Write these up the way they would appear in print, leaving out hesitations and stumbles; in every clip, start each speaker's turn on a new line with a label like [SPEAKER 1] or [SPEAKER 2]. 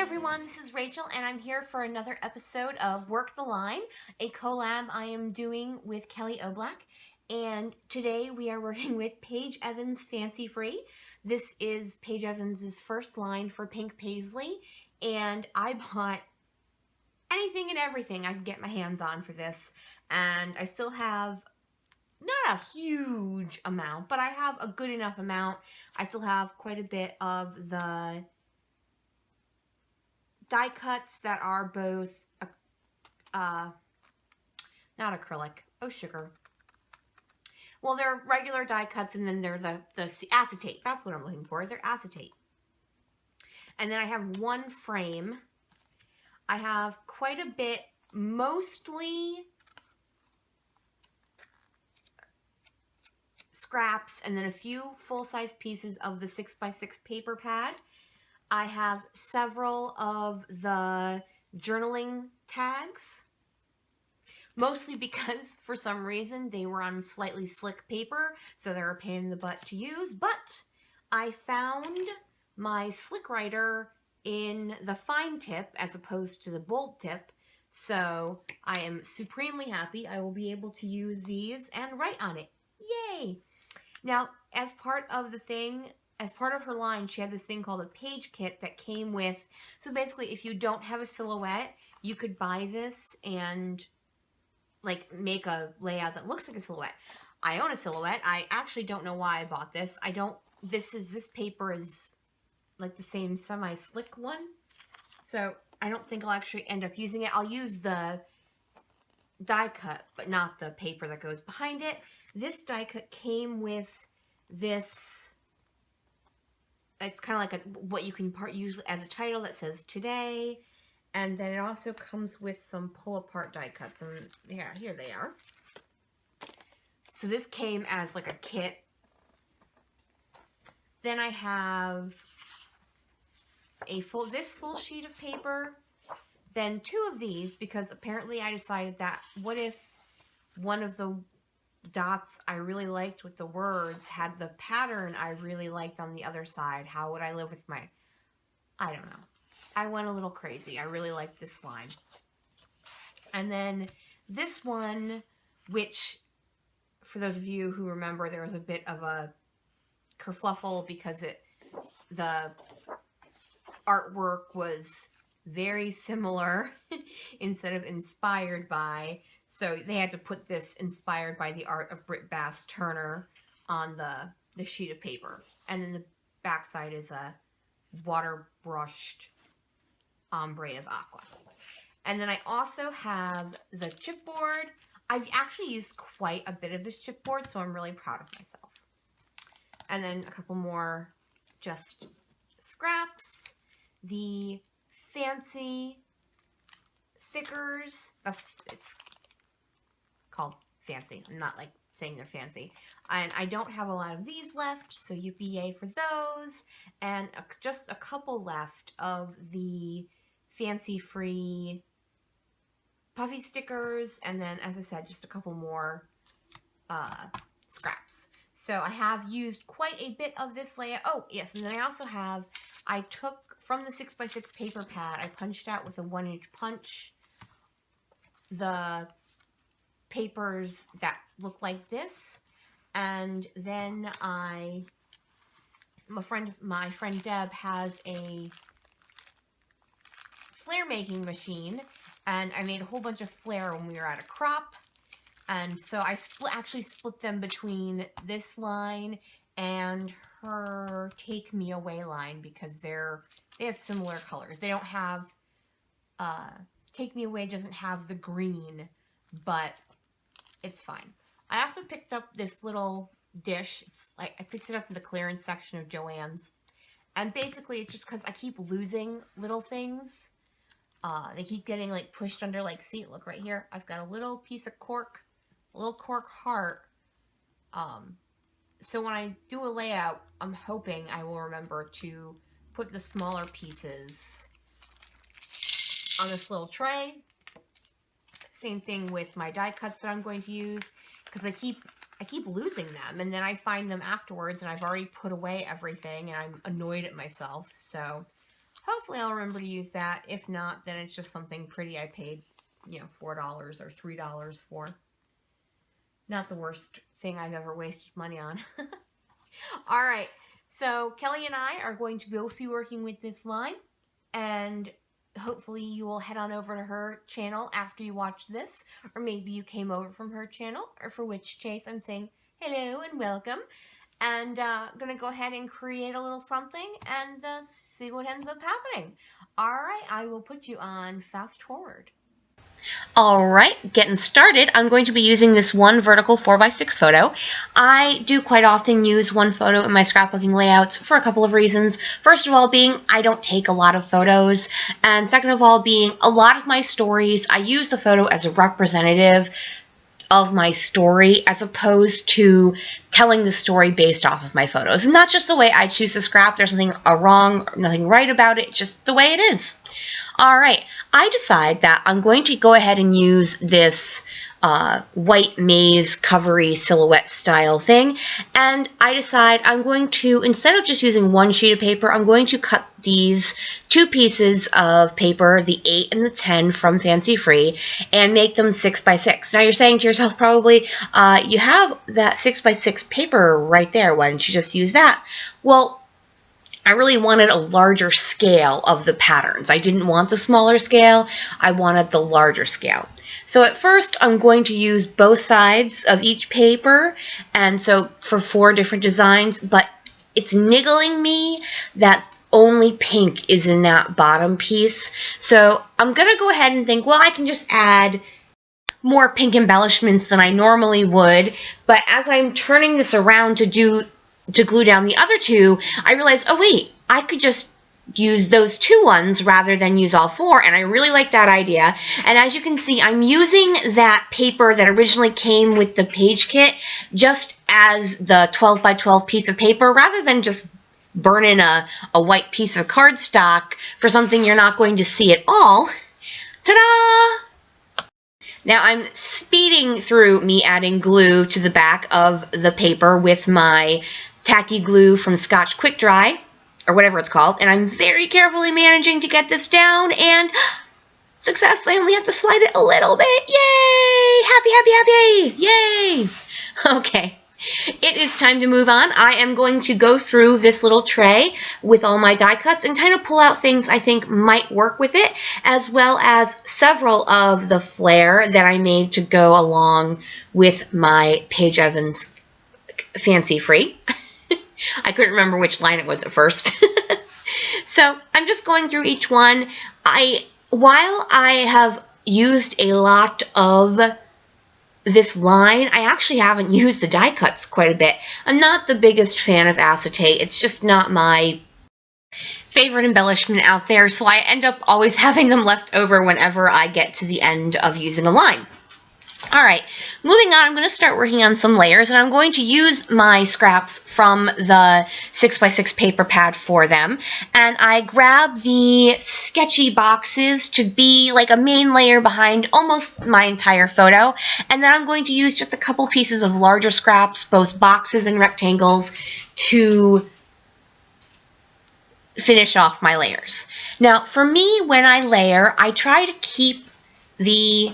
[SPEAKER 1] everyone, this is Rachel and I'm here for another episode of Work the Line, a collab I am doing with Kelly Oblak. And today we are working with Paige Evans Fancy Free. This is Paige Evans' first line for Pink Paisley, and I bought anything and everything I could get my hands on for this. And I still have not a huge amount, but I have a good enough amount. I still have quite a bit of the die cuts that are both, not acrylic, oh sugar. Well, they're regular die cuts, and then they're the acetate. That's what I'm looking for. They're acetate. And then I have one frame. I have quite a bit, mostly scraps, and then a few full-size pieces of the 6x6 paper pad. I have several of the journaling tags, mostly because for some reason they were on slightly slick paper, so they're a pain in the butt to use, but I found my slick writer in the fine tip as opposed to the bold tip, so I am supremely happy. I will be able to use these and write on it. Yay! Now, as part of her line, she had this thing called a page kit that came with, so basically if you don't have a silhouette, you could buy this and like make a layout that looks like a silhouette. I own a silhouette. I actually don't know why I bought this. This paper is like the same semi-slick one, so I don't think I'll actually end up using it. I'll use the die cut, but not the paper that goes behind it. This die cut came with this. It's kind of like what you can use as a title that says today, and then it also comes with some pull-apart die cuts, and yeah, here they are. So this came as like a kit. Then I have this full sheet of paper, then two of these, because apparently I decided that what if one of the dots I really liked with the words had the pattern I really liked on the other side? How would I live with my... I don't know. I went a little crazy. I really liked this line. And then this one, which, for those of you who remember, there was a bit of a kerfluffle because the artwork was very similar instead of inspired by. So they had to put this inspired by the art of Britt Bass Turner on the sheet of paper. And then the backside is a water brushed ombre of aqua. And then I also have the chipboard. I've actually used quite a bit of this chipboard, so I'm really proud of myself. And then a couple more just scraps. The fancy thickers. It's called fancy. I'm not like saying they're fancy. And I don't have a lot of these left, so yippee for those. And just a couple left of the fancy free puffy stickers, and then, as I said, just a couple more scraps. So I have used quite a bit of this layout. Oh, yes, and then I also have, I took from the 6x6 paper pad, I punched out with a 1-inch punch the papers that look like this, and then my friend Deb has a flare making machine, and I made a whole bunch of flare when we were at a crop, and so I actually split them between this line and her Take Me Away line, because they have similar colors. They don't have Take Me Away doesn't have the green, but it's fine. I also picked up this little dish. It's like I picked it up in the clearance section of Joann's, and basically it's just because I keep losing little things. They keep getting like pushed under, like, see, look right here. I've got a little piece of cork, a little cork heart. So when I do a layout, I'm hoping I will remember to put the smaller pieces on this little tray. Same thing with my die cuts that I'm going to use, because I keep losing them, and then I find them afterwards, and I've already put away everything, and I'm annoyed at myself. So Hopefully I'll remember to use that. If not, then it's just something pretty I paid, $4 or $3 for. Not the worst thing I've ever wasted money on. All right, so Kelly and I are going to both be working with this line, and hopefully you will head on over to her channel after you watch this, or maybe you came over from her channel, or for which case I'm saying hello and welcome, and gonna go ahead and create a little something and see what ends up happening. All right, I will put you on fast forward.
[SPEAKER 2] All right, getting started, I'm going to be using this one vertical 4x6 photo. I do quite often use one photo in my scrapbooking layouts for a couple of reasons. First of all being I don't take a lot of photos, and second of all being a lot of my stories, I use the photo as a representative of my story as opposed to telling the story based off of my photos. And that's just the way I choose to scrap. There's nothing wrong, nothing right about it. It's just the way it is. All right, I decide that I'm going to go ahead and use this white maze covery silhouette style thing, and I decide I'm going to, instead of just using one sheet of paper, I'm going to cut these two pieces of paper, the 8 and the 10 from Fancy Free, and make them 6x6. Now you're saying to yourself probably, you have that 6x6 paper right there, why didn't you just use that? Well, I really wanted a larger scale of the patterns. I didn't want the smaller scale, I wanted the larger scale. So at first I'm going to use both sides of each paper, and so for 4 different designs, but it's niggling me that only pink is in that bottom piece. So I'm gonna go ahead and think, well, I can just add more pink embellishments than I normally would, but as I'm turning this around to glue down the other two, I realized, oh wait, I could just use those 2 ones rather than use all 4, and I really like that idea. And as you can see, I'm using that paper that originally came with the page kit just as the 12 by 12 piece of paper rather than just burning a white piece of cardstock for something you're not going to see at all. Ta-da! Now I'm speeding through me adding glue to the back of the paper with my tacky glue from Scotch Quick Dry, or whatever it's called, and I'm very carefully managing to get this down, and success, I only have to slide it a little bit. Yay! Happy, happy, happy! Yay! Okay. It is time to move on. I am going to go through this little tray with all my die cuts and kind of pull out things I think might work with it, as well as several of the flair that I made to go along with my Paige Evans Fancy Free. I couldn't remember which line it was at first. So I'm just going through each one. While I have used a lot of this line, I actually haven't used the die cuts quite a bit. I'm not the biggest fan of acetate. It's just not my favorite embellishment out there, so I end up always having them left over whenever I get to the end of using a line. Alright, moving on, I'm going to start working on some layers, and I'm going to use my scraps from the 6x6 paper pad for them. And I grab the sketchy boxes to be like a main layer behind almost my entire photo. And then I'm going to use just a couple pieces of larger scraps, both boxes and rectangles, to finish off my layers. Now, for me, when I layer, I try to keep the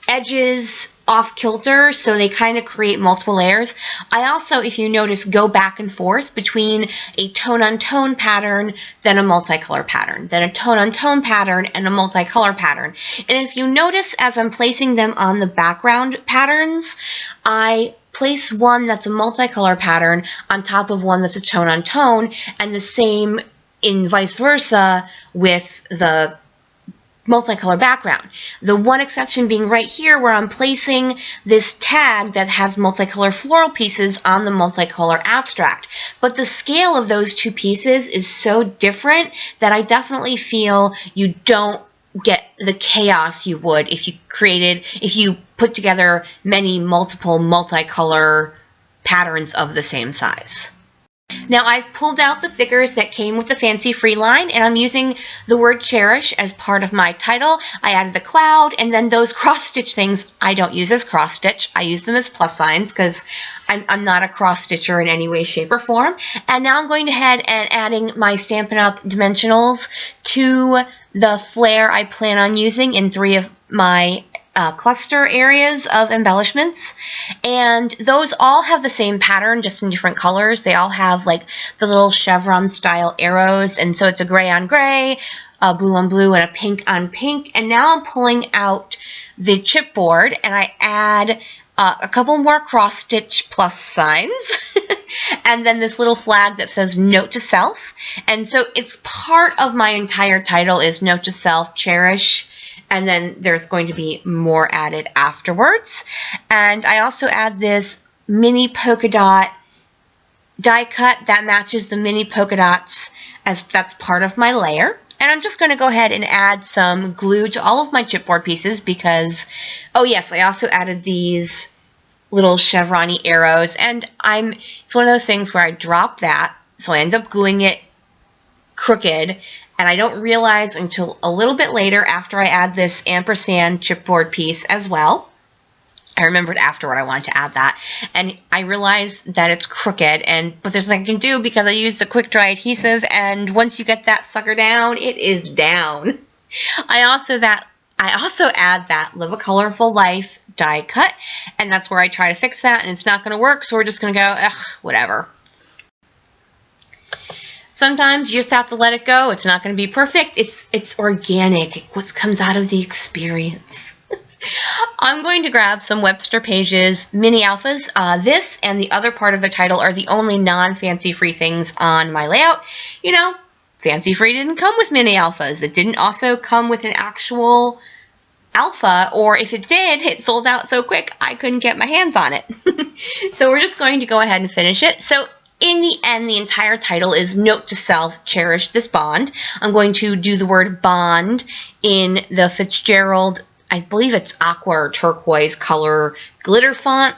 [SPEAKER 2] edges off kilter so they kind of create multiple layers. I also, if you notice, go back and forth between a tone-on-tone pattern, then a multicolor pattern, then a tone-on-tone pattern, and a multicolor pattern. And if you notice, as I'm placing them on the background patterns, I place one that's a multicolor pattern on top of one that's a tone-on-tone, and the same in vice versa with the multicolor background. The one exception being right here where I'm placing this tag that has multicolor floral pieces on the multicolor abstract. But the scale of those 2 pieces is so different that I definitely feel you don't get the chaos you would if you put together multiple multicolor patterns of the same size. Now I've pulled out the thickers that came with the Fancy Free line, and I'm using the word Cherish as part of my title. I added the cloud, and then those cross-stitch things I don't use as cross-stitch. I use them as plus signs because I'm not a cross-stitcher in any way, shape, or form. And now I'm going ahead and adding my Stampin' Up! Dimensionals to the flare I plan on using in 3 of my cluster areas of embellishments, and those all have the same pattern, just in different colors. They all have like the little chevron style arrows, and so it's a gray on gray, a blue on blue, and a pink on pink. And now I'm pulling out the chipboard, and I add a couple more cross stitch plus signs and then this little flag that says note to self. And so it's part of my entire title is note to self, Cherish, and then there's going to be more added afterwards. And I also add this mini polka dot die cut that matches the mini polka dots, as that's part of my layer. And I'm just going to go ahead and add some glue to all of my chipboard pieces because, oh yes, I also added these little chevron-y arrows, and it's one of those things where I drop that, so I end up gluing it crooked, and I don't realize until a little bit later after I add this ampersand chipboard piece as well. I remembered afterward I wanted to add that, and I realized that it's crooked, but there's nothing I can do because I used the quick dry adhesive, and once you get that sucker down, it is down. I also add that Live a Colorful Life die cut, and that's where I try to fix that, and it's not going to work, so we're just going to go, ugh, whatever. Sometimes you just have to let it go. It's not going to be perfect. It's organic. What comes out of the experience. I'm going to grab some Webster Pages mini alphas. This and the other part of the title are the only non-Fancy Free things on my layout. You know, Fancy Free didn't come with mini alphas. It didn't also come with an actual alpha, or if it did, it sold out so quick I couldn't get my hands on it. So we're just going to go ahead and finish it. So in the end, the entire title is Note to Self, Cherish This Bond. I'm going to do the word bond in the Fitzgerald, I believe it's aqua or turquoise color glitter font.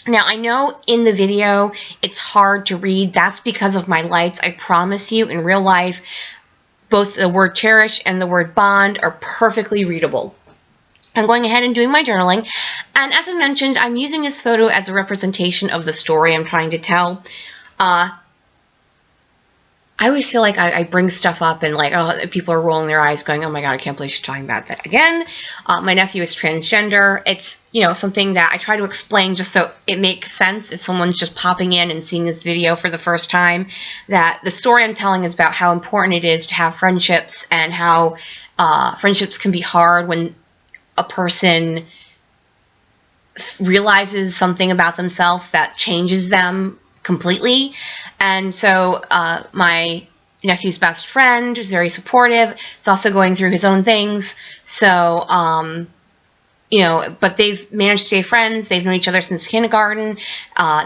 [SPEAKER 2] Now, I know in the video it's hard to read. That's because of my lights. I promise you, in real life, both the word cherish and the word bond are perfectly readable. I'm going ahead and doing my journaling, and as I mentioned, I'm using this photo as a representation of the story I'm trying to tell. I always feel like I bring stuff up and like, oh, people are rolling their eyes going, oh my god, I can't believe she's talking about that again. My nephew is transgender. It's, you know, something that I try to explain just so it makes sense if someone's just popping in and seeing this video for the first time, that the story I'm telling is about how important it is to have friendships and how friendships can be hard when a person realizes something about themselves that changes them completely. And so my nephew's best friend is very supportive. It's also going through his own things. So, you know, but they've managed to stay friends. They've known each other since kindergarten.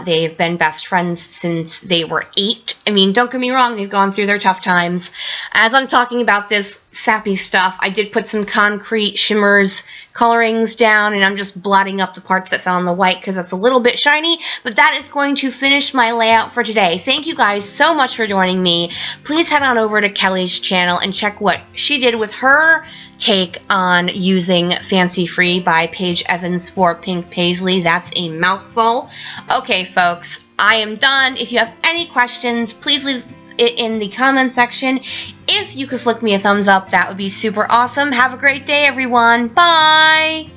[SPEAKER 2] They've been best friends since they were 8. I mean, don't get me wrong, they've gone through their tough times. As I'm talking about this sappy stuff, I did put some concrete shimmers colorings down, and I'm just blotting up the parts that fell on the white because that's a little bit shiny, but that is going to finish my layout for today. Thank you guys so much for joining me. Please head on over to Kelly's channel and check what she did with her take on using Fancy Free by Paige Evans for Pink Paisley. That's a mouthful. Okay, folks, I am done. If you have any questions, please leave it in the comment section. If you could flick me a thumbs up, that would be super awesome. Have a great day, everyone. Bye!